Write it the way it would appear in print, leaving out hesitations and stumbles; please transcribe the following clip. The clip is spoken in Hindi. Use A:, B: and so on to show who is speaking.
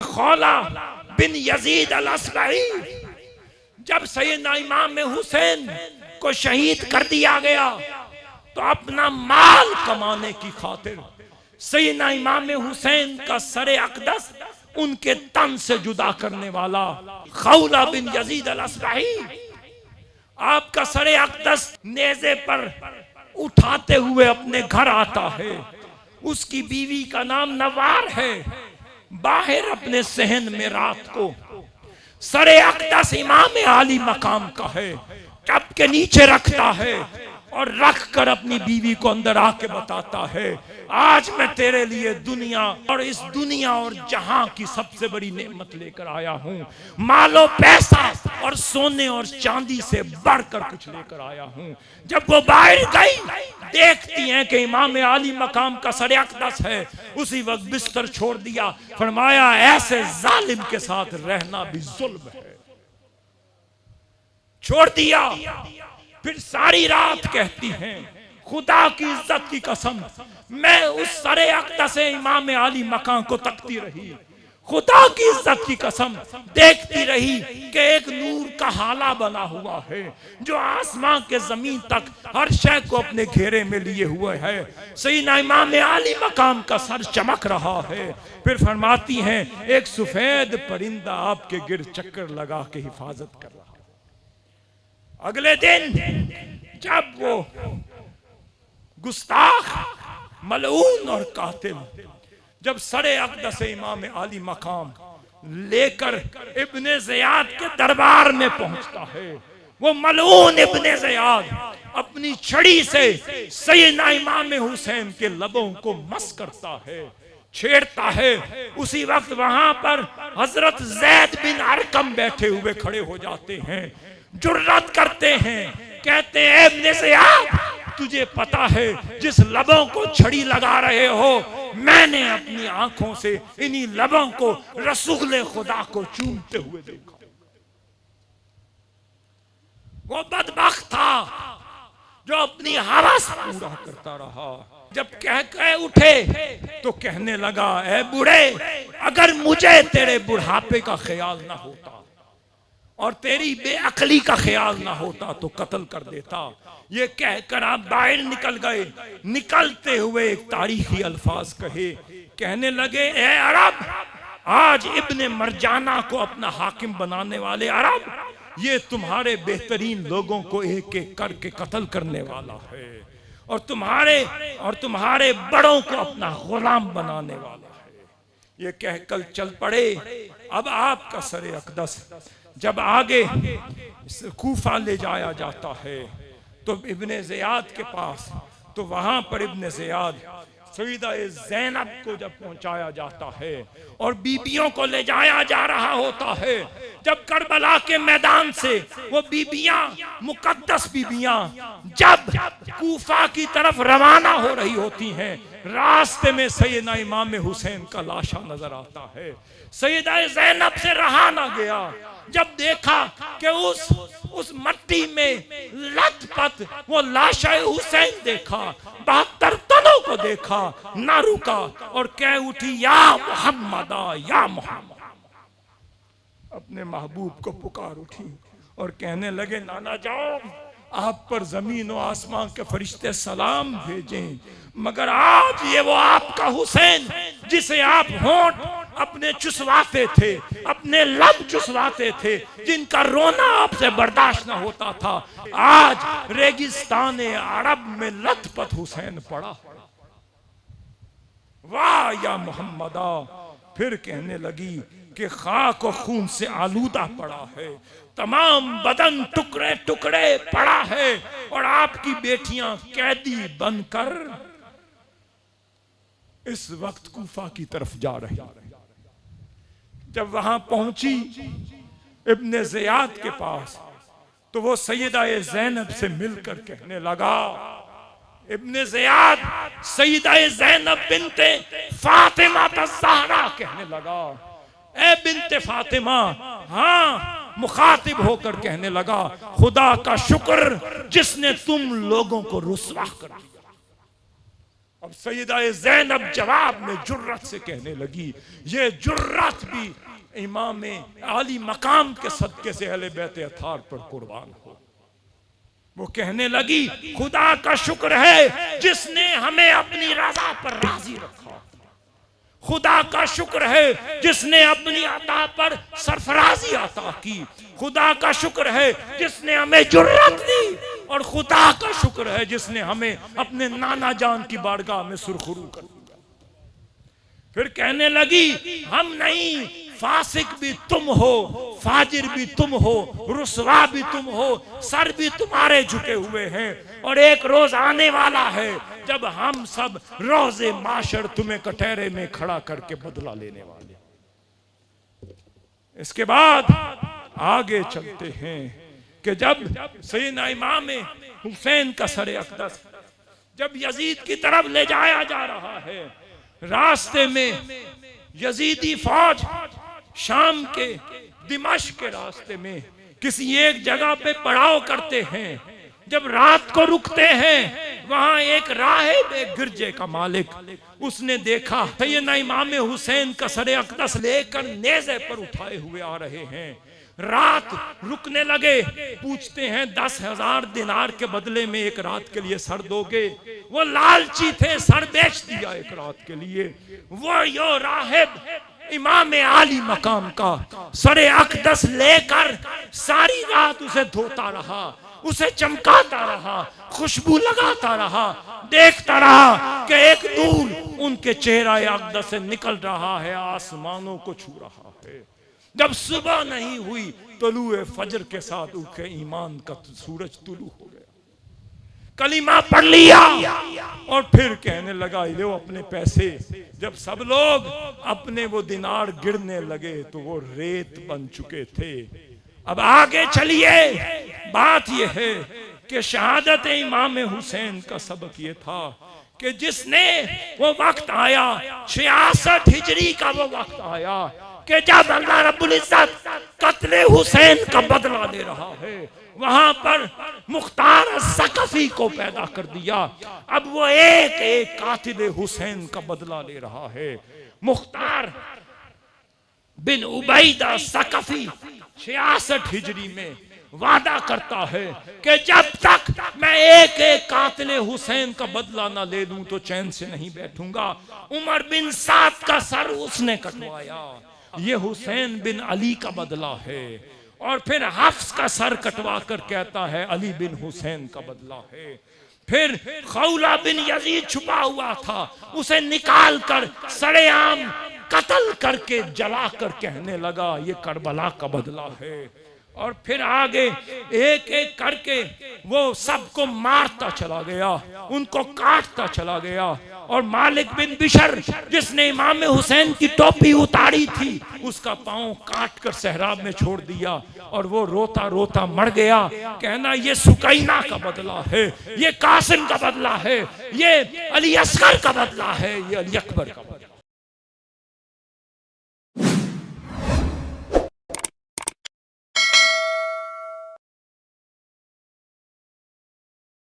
A: खौला बिन यजीद अल असबई, जब सैयदना इमाम हुसैन को शहीद कर दिया गया तो अपना माल कमाने की खातिर सैयदना इमाम हुसैन का सरे अक़दस उनके तन से जुदा करने वाला खौला बिन यजीद अल असबई आपका सरे अक़दस नेज़े पर उठाते हुए अपने घर आता है। उसकी बीवी का नाम नवार है। बाहर अपने सहन में रात को सरे अक़दस इमाम आली मकाम का है, टप के नीचे रखता है और रख कर अपनी बीवी को अंदर आके बताता है, आज मैं तेरे लिए दुनिया और इस दुनिया और जहां की सबसे बड़ी नेमत लेकर आया हूं। मालो पैसा और सोने और चांदी से बढ़कर कुछ लेकर आया हूं। जब वो बाहर गई, देखती हैं कि इमाम आली मकाम का सरे अक़दस है। उसी वक्त बिस्तर छोड़ दिया, फरमाया ऐसे जालिम के साथ रहना भी जुल्म है। छोड़ दिया। फिर सारी रात कहती हैं, खुदा की इज्जत की कसम, मैं उस सरे अक़दस इमाम आली मकाम को तकती रही। खुदा की इज्जत की कसम देखती रही कि एक नूर का हाला बना हुआ है जो आसमां के जमीन तक हर शय को अपने घेरे में लिए हुए है। सैयदना इमाम आली मकाम का सर चमक रहा है। फिर फरमाती हैं, एक सफेद परिंदा आपके गिर चक्कर लगा के हिफाजत कर रहा है। अगले दिन जब वो गुस्ताख, मलऊन और कातिल जब सरे अक़दस इमाम आली मकाम लेकर इब्ने ज़ियाद के दरबार में पहुंचता है, वो मलऊन इब्ने ज़ियाद अपनी छड़ी से सैयदना इमाम हुसैन के लबों को मस करता है, छेड़ता है। उसी वक्त वहां पर हजरत ज़ैद बिन अरकम बैठे हुए खड़े हो जाते हैं, जुर्रत करते हैं, कहते हैं इब्ने ज़ियाद, तुझे पता है जिस लबों को छड़ी लगा रहे हो, मैंने अपनी आंखों से इन्हीं लबों को रसूल खुदा को चूमते हुए देखा। वो बदबख्त था जो अपनी हवस पूरा करता रहा। जब कह उठे तो कहने लगा, ऐ बूढ़े, अगर मुझे तेरे बुढ़ापे का ख्याल ना होता और तेरी बेअक्ली का ख्याल ना होता तो कत्ल कर देता। ये कहकर आप बाहर निकल गए। निकलते हुए एक तारीखी अल्फाज कहे, कहने लगे, ए अरब, आज इब्ने मरजाना को अपना हाकिम बनाने वाले अरब, ये तुम्हारे बेहतरीन लोगों को एक एक करके कत्ल करने वाला है और तुम्हारे बड़ों को अपना गुलाम बनाने वाला है। ये कहकर चल पड़े। अब आपका सरे अक़दस जब आगे कूफा ले जाया जाता है तो इब्ने ज़ियाद के पास, तो वहां पर इब्ने ज़ियाद सईदा ज़ैनब को जब पहुंचाया जाता है और बीबियों को ले जाया जा रहा होता है, जब करबला के मैदान से वो बीबियां, मुकद्दस बीबियां जब कूफा की तरफ रवाना हो रही होती हैं, रास्ते में सैयदना इमाम हुसैन का लाशा नजर आता है। सईदा ज़ैनब से रहा ना गया। जब देखा कि उस मट्टी में लथपथ वो लाशा हुसैन देखा, 72 तनों को देखा, ना रुका और कह उठी, या मोहम्मदा, या मोहम्मद। अपने महबूब को पुकार उठी और कहने लगे, नाना जान, आप पर जमीन और आसमान के फरिश्ते सलाम भेजें, मगर आज ये वो आपका हुसैन जिसे आप होंठ अपने चुसवाते थे, अपने लब चुसवाते थे, जिनका रोना आपसे बर्दाश्त न होता था, आज रेगिस्तान अरब में लथपथ हुसैन पड़ा। वाह या मोहम्मदा। फिर कहने लगी कि खाक और खून से आलूदा पड़ा है, तमाम बदन टुकड़े टुकड़े पड़ा है और आपकी बेटियां कैदी बनकर इस वक्त कूफा की तरफ जा रही। जब वहां पहुंची इब्ने ज़ियाद के पास तो वो सैयदा ज़ैनब से मिलकर कहने लगा, इब्ने ज़ियाद सैयदा ज़ैनब बिनते फातिमा ज़हरा कहने लगा, ए बिनते फातिमा। हाँ, मुखातिब होकर कहने लगा, खुदा का शुक्र जिसने तुम लोगों को रुसवा कर दिया अब सैयदा ज़ैनब जवाब में जुर्रत से कहने लगी, ये जुर्रत भी इमाम आली मकाम के सदके से अहले बैत अतार पर कुर्बान हो। वो कहने लगी, खुदा का शुक्र है जिसने हमें अपनी रजा पर राजी रखा, खुदा का शुक्र है जिसने अपनी अता पर सरफराजी अता की, खुदा का शुक्र है जिसने हमें जुर्रत दी, और खुदा का शुक्र है जिसने हमें अपने नाना जान की बारगाह में सुरखरू कर दिया। फिर कहने लगी, हम नहीं, फासिक भी तुम हो, फाजिर भी तुम हो, रुसवा भी तुम हो, सर भी तुम्हारे झुके हुए हैं, और एक रोज आने वाला है जब हम सब रोज़े माशर तुम्हें कटहरे में खड़ा करके बदला लेने वाले। इसके बाद आगे चलते हैं कि जब सैयदना इमाम हुसैन का सरे अक़दस जब यजीद की तरफ ले जाया जा रहा है, रास्ते में यजीदी फौज शाम के दिमाश्क के रास्ते में किसी एक जगह पे पड़ाव करते हैं। जब रात को रुकते हैं, वहां एक राहिब, एक गिरजे का मालिक, उसने देखा सैयदना इमाम हुसैन का सरे अक़दस लेकर नेज़े पर उठाए हुए आ रहे हैं। रात रुकने लगे, पूछते हैं 10,000 दिनार के बदले में एक रात के लिए सर दोगे? वो लालची थे, सर बेच दिया एक रात के लिए। वो यो राहिब इमाम आली मकाम का सरे अक़दस लेकर सारी रात उसे धोता रहा, उसे चमकाता रहा, खुशबू लगाता रहा, देखता रहा कि एक नूर उनके चेहरा अक़दस से निकल रहा है, आसमानों को छू रहा है। जब सुबह नहीं हुई, तलुए फजर के साथ उनके ईमान का सूरज तुलू हो गया, कलीमा पढ़ लिया और फिर कहने लगा, ले अपने पैसे। जब सब लोग अपने वो दिनार गिरने लगे तो वो रेत बन चुके थे। अब आगे चलिए, बात यह है कि शहादत इमाम हुसैन का सबक ये था कि जिसने वो वक्त आया, 66 हिजरी का वो वक्त आया कि जब अल्लाह रब्बुल इज्जत कत्ले हुसैन का बदला ले रहा है, वहां पर मुख्तार ज़क़फ़ी को पैदा कर दिया। अब वो एक एक कातिल हुसैन का बदला ले रहा है। मुख्तार बिन उबैदा ज़क़फ़ी 66 हिजरी में वादा करता है कि जब तक मैं एक एक कातिल हुसैन का बदला ना ले लूं तो चैन से नहीं बैठूंगा। उमर बिन साद का सर उसने कटवाया, ये हुसैन बिन अली का बदला है। और फिर हफ्स का सर कटवा कर कहता है अली बिन हुसैन का बदला है। फिर खौला बिन यजीद छुपा हुआ था, उसे निकाल कर सरेआम कत्ल करके जला कर कहने लगा ये करबला का बदला है। और फिर आगे एक एक करके वो सबको मारता चला गया, उनको काटता चला गया। और मालिक बिन बिशर जिसने इमाम हुसैन की टोपी उतारी थी, उसका पांव काट कर सहराब में छोड़ दिया और वो रोता रोता मर गया। कहना ये सुकैना का बदला है, ये कासिम का बदला है, ये अली असगर का बदला है, ये अली अकबर का बदला।